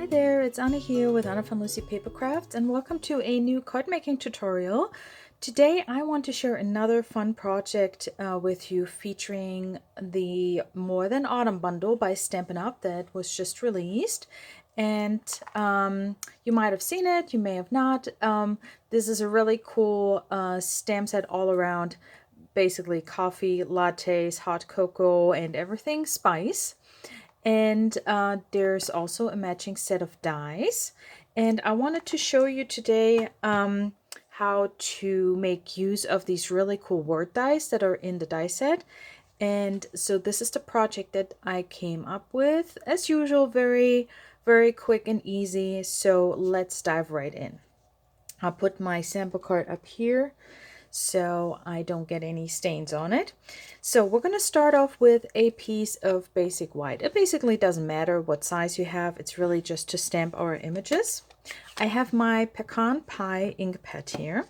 there, it's Anna here with Anna from Lucy Papercraft, and welcome to a new card making tutorial. Today I want to share another fun project with you featuring the More Than Autumn bundle by Stampin' Up that was just released. And you might have seen it, you may have not. This is a really cool stamp set all around, basically coffee, lattes, hot cocoa, and everything spice. And there's also a matching set of dies. And I wanted to show you today how to make use of these really cool word dies that are in the die set. And so this is the project that I came up with. As usual, very, very quick and easy. So let's dive right in. I'll put my sample card up here so I don't get any stains on it. So we're going to start off with a piece of basic white. It basically doesn't matter what size you have. It's really just to stamp our images. I have my pecan pie ink pad here,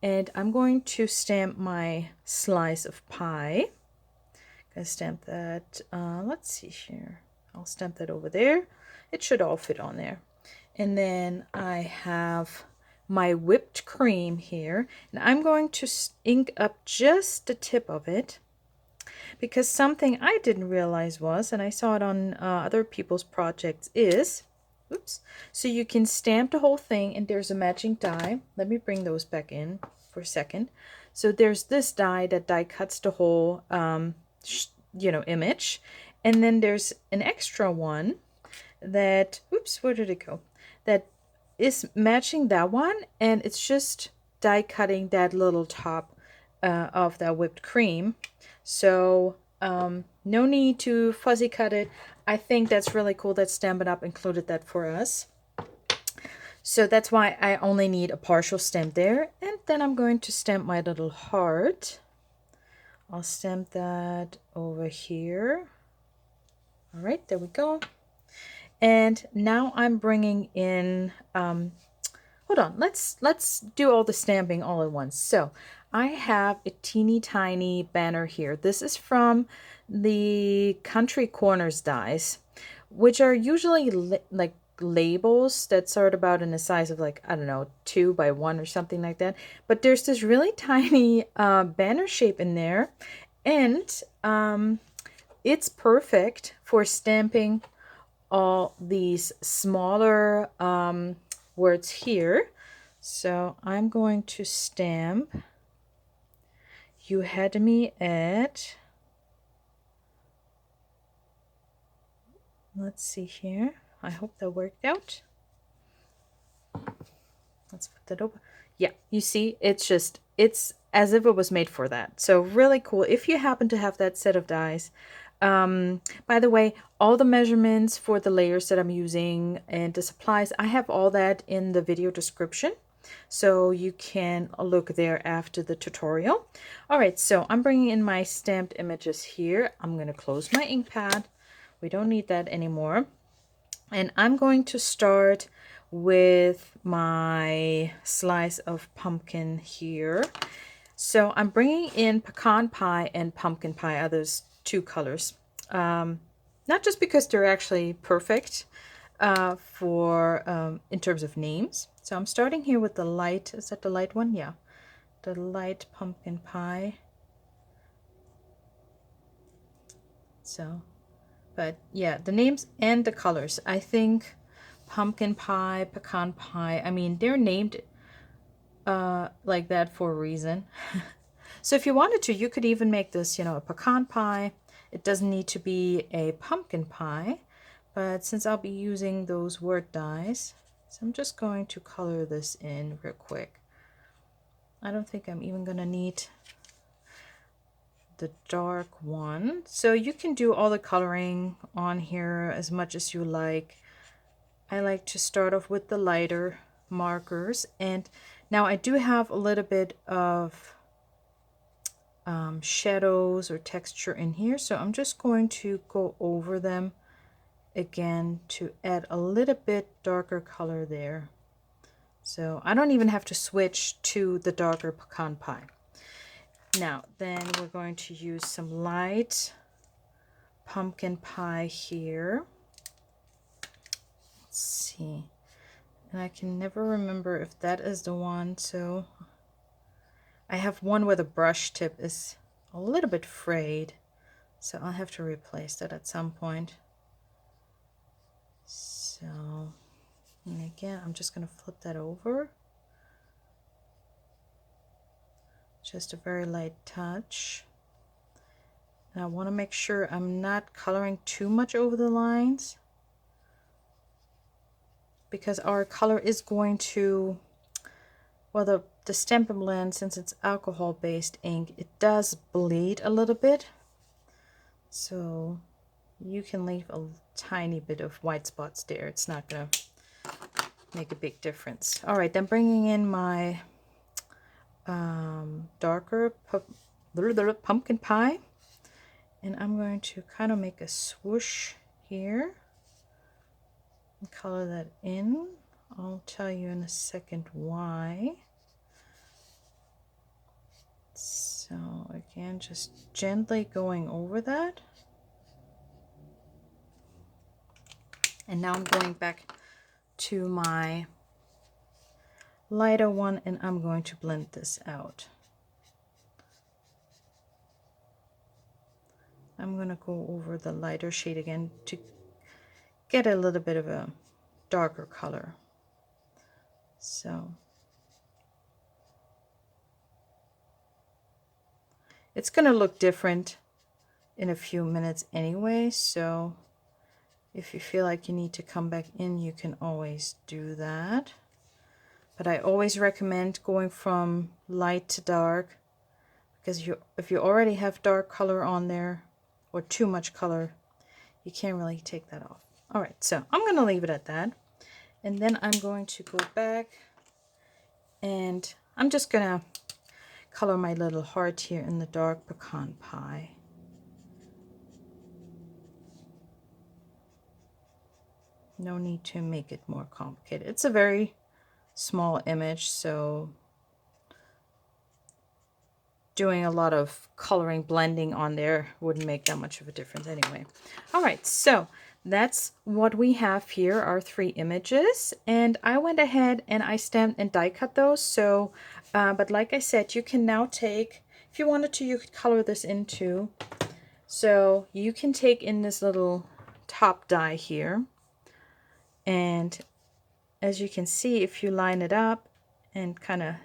and I'm going to stamp my slice of pie. I'm going to stamp that, let's see here. I'll stamp that over there. It should all fit on there. And then I have my whipped cream here, and I'm going to ink up just the tip of it, because something I didn't realize was, and I saw it on other people's projects, is, oops, so you can stamp the whole thing and there's a matching die. Let me bring those back in for a second. So there's this die that die cuts the whole image, and then there's an extra one that, oops, where did it go, that is matching that one, and it's just die cutting that little top of that whipped cream. So no need to fuzzy cut it. I think that's really cool that Stampin' Up included that for us. So that's why I only need a partial stamp there. And then I'm going to stamp my little heart. I'll stamp that over here. All right, there we go. And now I'm bringing in, hold on, let's do all the stamping all at once. So I have a teeny tiny banner here. This is from the Country Corners dies, which are usually like labels that sort about in the size of, like, I don't know, 2 by 1 or something like that. But there's this really tiny banner shape in there, and it's perfect for stamping all these smaller words here. So I'm going to stamp "You Had Me at," let's see here, I hope that worked out. Let's put that over. Yeah, you see, it's as if it was made for that. So really cool if you happen to have that set of dies. By the way, all the measurements for the layers that I'm using and the supplies, I have all that in the video description, so you can look there after the tutorial. All right, so I'm bringing in my stamped images here. I'm going to close my ink pad. We don't need that anymore. And I'm going to start with my slice of pumpkin here. So I'm bringing in pecan pie and pumpkin pie, others 2 colors, not just because they're actually perfect for in terms of names. So I'm starting here with the light, is that the light one? Yeah, the light pumpkin pie. So, but yeah, the names and the colors, I think pumpkin pie, pecan pie, I mean, they're named like that for a reason. So if you wanted to, you could even make this, a pecan pie. It doesn't need to be a pumpkin pie, but since I'll be using those word dies, so I'm just going to color this in real quick. I don't think I'm even gonna need the dark one. So you can do all the coloring on here as much as you like. I like to start off with the lighter markers, and now I do have a little bit of shadows or texture in here, so I'm just going to go over them again to add a little bit darker color there. So I don't even have to switch to the darker pecan pie. Now then we're going to use some light pumpkin pie here. Let's see. And I can never remember if that is the one. So I have one where the brush tip is a little bit frayed. So I'll have to replace that at some point. So, and again, I'm just going to flip that over. Just a very light touch. And I want to make sure I'm not coloring too much over the lines, because our color is going to, well, the Stampin' Blend, since it's alcohol based ink, it does bleed a little bit. So you can leave a tiny bit of white spots there. It's not going to make a big difference. All right, then bringing in my darker pumpkin pie. And I'm going to kind of make a swoosh here and color that in. I'll tell you in a second why. So again, just gently going over that. And now I'm going back to my lighter one and I'm going to blend this out. I'm going to go over the lighter shade again to get a little bit of a darker color. So it's going to look different in a few minutes anyway, so if you feel like you need to come back in, you can always do that. But I always recommend going from light to dark, because if you already have dark color on there or too much color, you can't really take that off. All right, so I'm going to leave it at that. And then I'm going to go back and I'm just going to color my little heart here in the dark pecan pie. No need to make it more complicated. It's a very small image, so doing a lot of coloring, blending on there wouldn't make that much of a difference anyway. All right, so that's what we have here, our 3 images, and I went ahead and I stamped and die cut those. So but like I said, you can now take, if you wanted to, you could color this in too. So you can take in this little top die here, and as you can see, if you line it up and kind of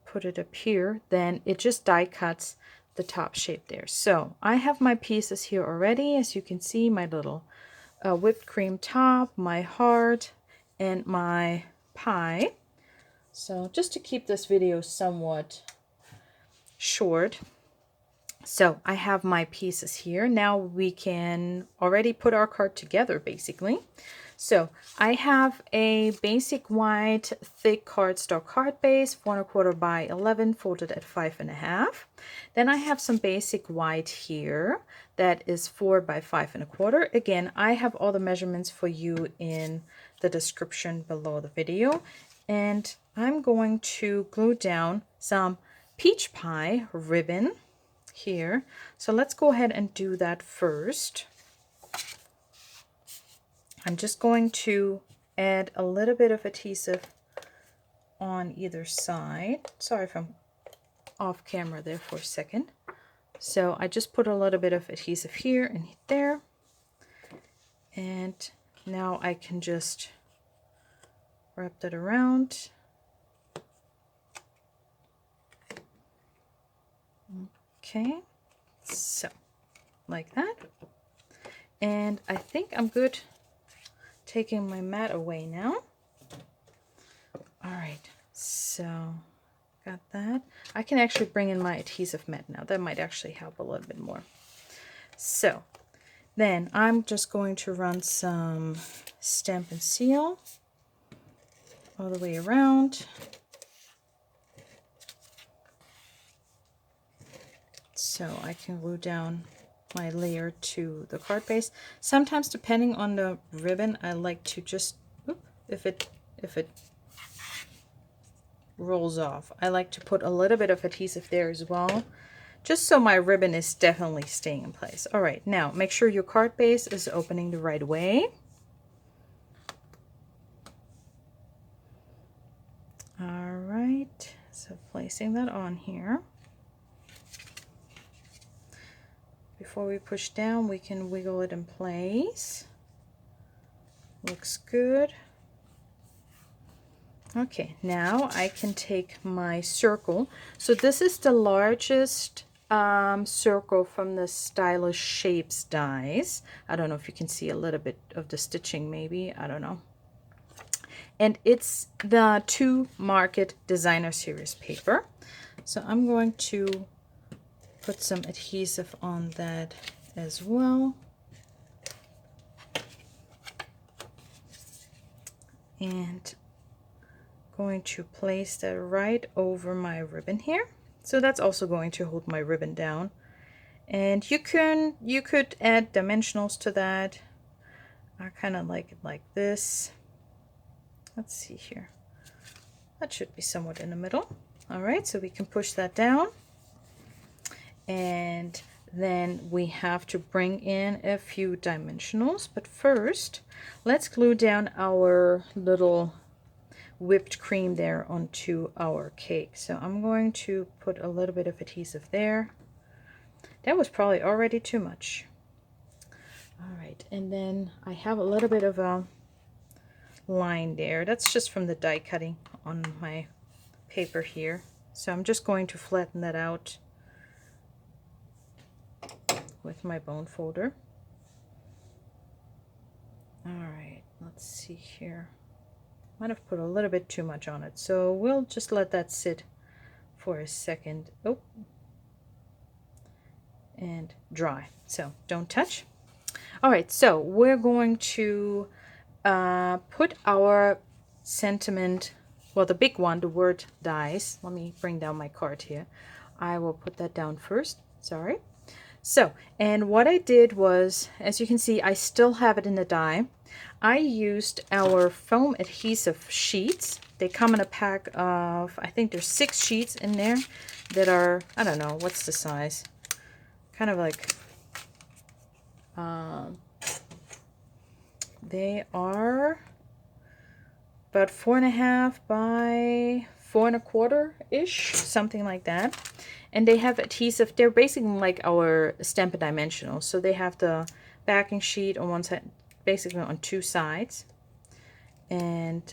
put it up here, then it just die cuts the top shape there. So I have my pieces here already. As you can see, my little whipped cream top, my heart, and my pie. So just to keep this video somewhat short, so I have my pieces here. Now we can already put our card together basically. So I have a basic white thick cardstock card base, 4 1/4 by 11, folded at 5 1/2. Then I have some basic white here that is 4 by 5 1/4. Again, I have all the measurements for you in the description below the video. And I'm going to glue down some peach pie ribbon here. So let's go ahead and do that first. I'm just going to add a little bit of adhesive on either side. Sorry if I'm off camera there for a second. So I just put a little bit of adhesive here and there. And now I can just wrap that around. Okay, so like that. And I think I'm good taking my mat away now. All right, so got that. I can actually bring in my adhesive mat now. That might actually help a little bit more. So then I'm just going to run some Stampin' Seal all the way around. So I can glue down my layer to the card base. Sometimes, depending on the ribbon, I like to just, if it rolls off, I like to put a little bit of adhesive there as well, just so my ribbon is definitely staying in place. All right, now make sure your card base is opening the right way. All right, so placing that on here. Before we push down, we can wiggle it in place. Looks good. Okay, now I can take my circle. So this is the largest circle from the Stylish Shapes dies. I don't know if you can see a little bit of the stitching maybe, I don't know. And it's the 2 Market Designer Series paper. So I'm going to put some adhesive on that as well. And going to place that right over my ribbon here. So that's also going to hold my ribbon down. And you could add dimensionals to that. I kind of like it like this. Let's see here. That should be somewhat in the middle. All right, so we can push that down. And then we have to bring in a few dimensionals. But first, let's glue down our little whipped cream there onto our cake. So I'm going to put a little bit of adhesive there. That was probably already too much. All right, and then I have a little bit of a line there. That's just from the die cutting on my paper here. So I'm just going to flatten that out with my bone folder. All right, let's see here. Might have put a little bit too much on it, so we'll just let that sit for a second. Oh, and dry, so don't touch. All right, so we're going to put our sentiment, well, the big one, the word dies. Let me bring down my card here. I will put that down first, sorry. So, and what I did was, as you can see, I still have it in the die. I used our foam adhesive sheets. They come in a pack of, I think there's 6 sheets in there that are, I don't know, what's the size? Kind of like, they are about 4.5 by 4.25-ish, something like that. And they have adhesive. They're basically like our Stampin' Dimensional. So they have the backing sheet on one side, basically on 2 sides. And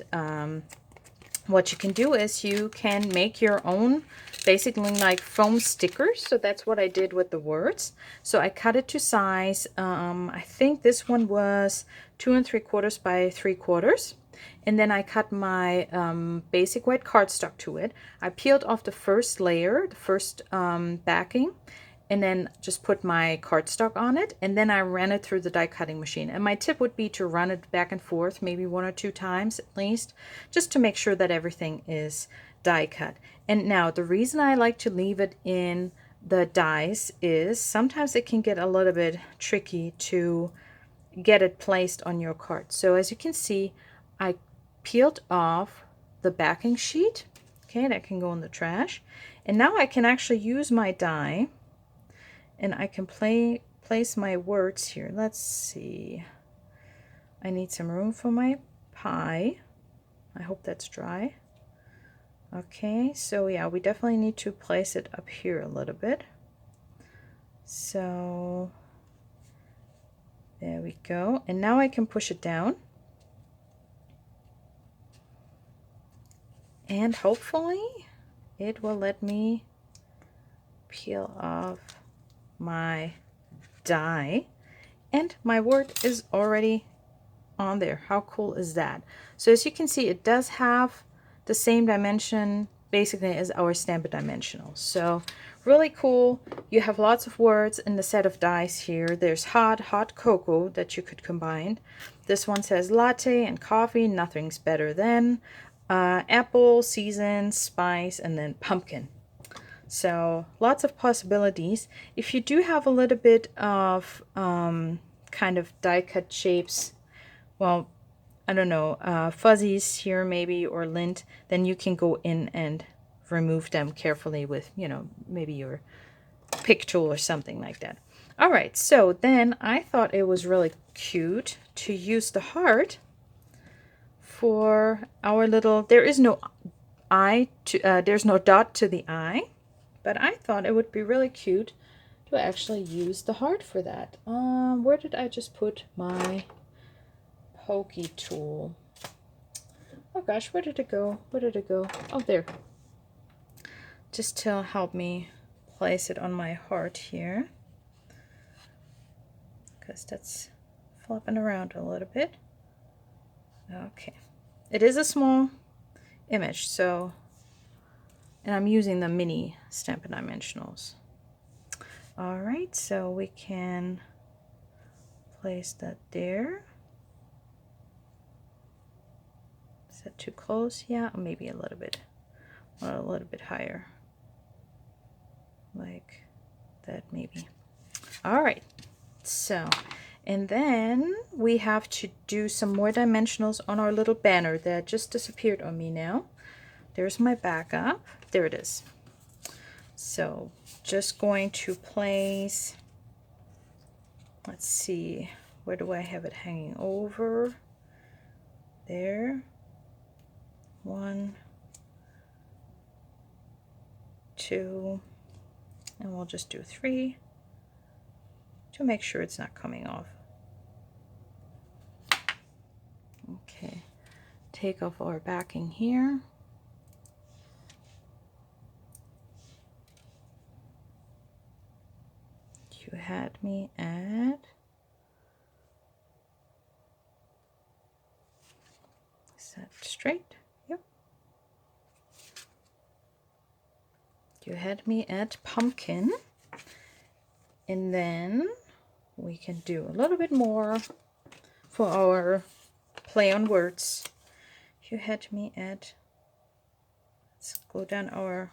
what you can do is you can make your own, basically like foam stickers. So that's what I did with the words. So I cut it to size. I think this one was 2 3/4 by 3/4. And then I cut my basic white cardstock to it. I peeled off the first layer, the first backing, and then just put my cardstock on it. And then I ran it through the die cutting machine. And my tip would be to run it back and forth, maybe 1 or 2 times at least, just to make sure that everything is die cut. And now the reason I like to leave it in the dies is sometimes it can get a little bit tricky to get it placed on your card. So as you can see, I peeled off the backing sheet. Okay, that can go in the trash. And now I can actually use my die and I can place my words here. Let's see. I need some room for my pie. I hope that's dry. Okay, so yeah, we definitely need to place it up here a little bit. So there we go. And now I can push it down. And hopefully it will let me peel off my die. And my word is already on there. How cool is that? So as you can see, it does have the same dimension basically as our Stampin' Dimensional. So really cool. You have lots of words in the set of dies here. There's hot cocoa that you could combine. This one says latte and coffee, nothing's better than. Apple, season, spice, and then pumpkin. So lots of possibilities. If you do have a little bit of kind of die cut shapes, well, I don't know, fuzzies here maybe, or lint, then you can go in and remove them carefully with, you know, maybe your pick tool or something like that. All right, so then I thought it was really cute to use the heart for our little, there is no eye to, there's no dot to the eye, but I thought it would be really cute to actually use the heart for that. Where did I just put my pokey tool? Oh gosh, where did it go? Where did it go? Oh, there. Just to help me place it on my heart here, because that's flopping around a little bit. Okay. It is a small image, so, and I'm using the mini Stampin' Dimensionals. All right, so we can place that there. Is that too close? Yeah, maybe a little bit higher, like that maybe. All right, so, and then we have to do some more dimensionals on our little banner that just disappeared on me now. There's my backup. There it is. So just going to place, let's see, where do I have it hanging over? There. 1, 2, and we'll just do 3 to make sure it's not coming off. Okay, take off our backing here. You had me at, is that straight? Yep. You had me at pumpkin, and then we can do a little bit more for our play on words. You had me at, let's go down our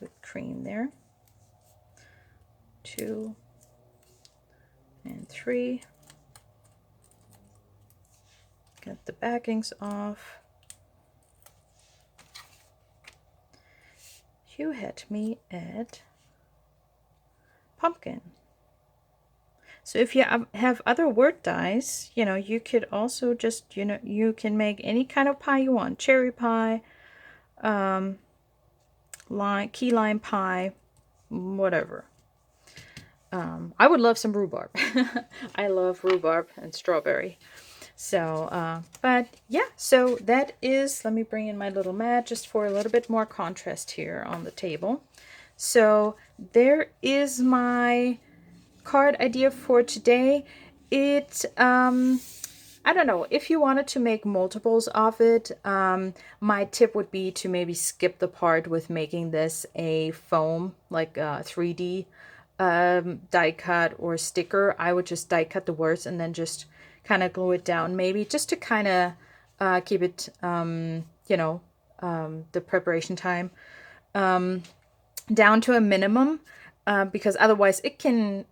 whipped cream there. 2 and 3. Get the backings off. You had me at pumpkin. So if you have other word dies, you know, you could also just, you know, you can make any kind of pie you want. Cherry pie, key lime pie, whatever. I would love some rhubarb. I love rhubarb and strawberry. So, but yeah, so that is, let me bring in my little mat just for a little bit more contrast here on the table. So there is my card idea for today. It, I don't know, if you wanted to make multiples of it, my tip would be to maybe skip the part with making this a foam, like a 3D die cut or sticker. I would just die cut the words and then just kind of glue it down, maybe just to kind of keep it, you know, the preparation time down to a minimum, because otherwise it can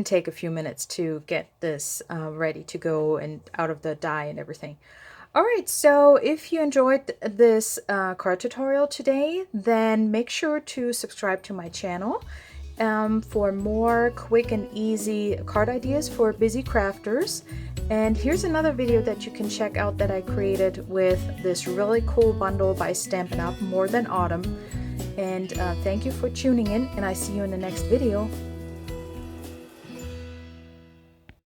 take a few minutes to get this ready to go and out of the die and everything. All right, so if you enjoyed this card tutorial today, then make sure to subscribe to my channel for more quick and easy card ideas for busy crafters. And here's another video that you can check out that I created with this really cool bundle by Stampin' Up, More Than Autumn. And thank you for tuning in, and I see you in the next video.